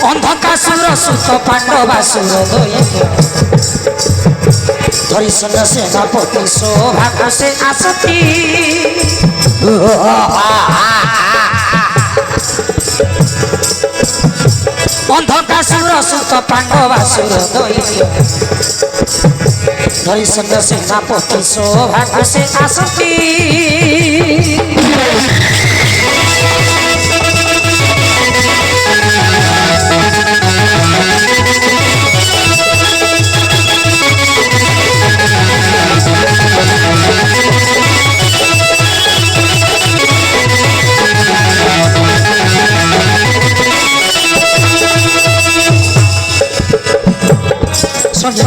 অন্ধকাসুর সুত পাণ্ডবাসুর ধরিসন সেনাপতি শোভাকাশে আসতি অন্ধকাসুর সুত পাণ্ডবাসুর ধরিসন সেনাপতি শোভাকাশে আসতি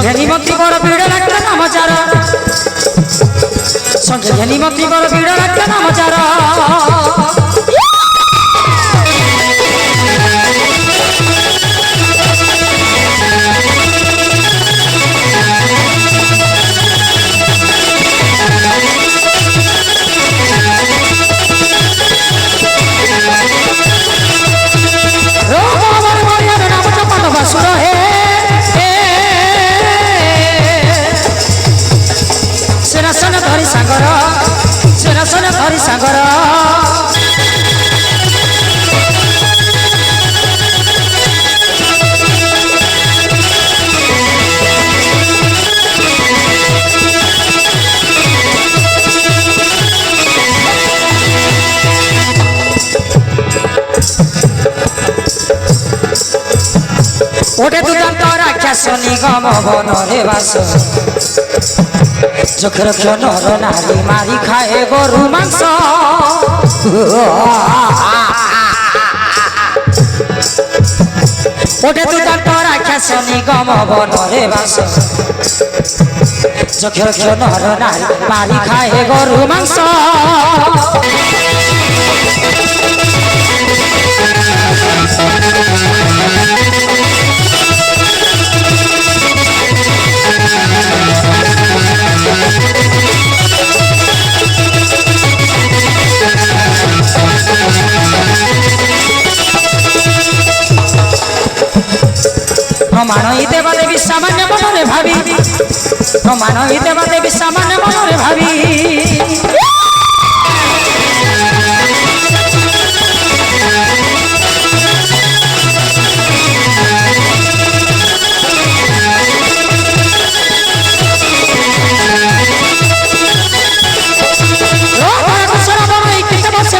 ঘেনিমতি বড় ভিড় লাগতে নামচার সঙ্গে ঘেনিমতি বড় ভিড় লাগতে নামচার ধরি সাগর ওটে দুদন্ত রাক্ষস নিগম বনরে বাস চোখের নর নারী মারি খায় গরু মাংস ওটে দুদন্ত রাক্ষস নিগম বনরে বাস চোখের নর নারী মারি খায় গরু মাংস মানইতে বাদে সামান্য মনরে ভাবি মানইতে বাদে সামান্য মনরে ভাবি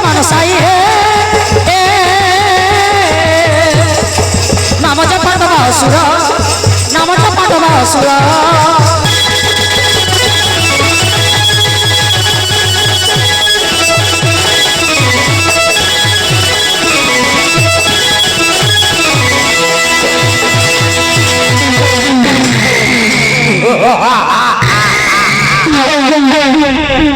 মানসাই নাম পাণ্ডবাসুর নাম পাণ্ডবাসুর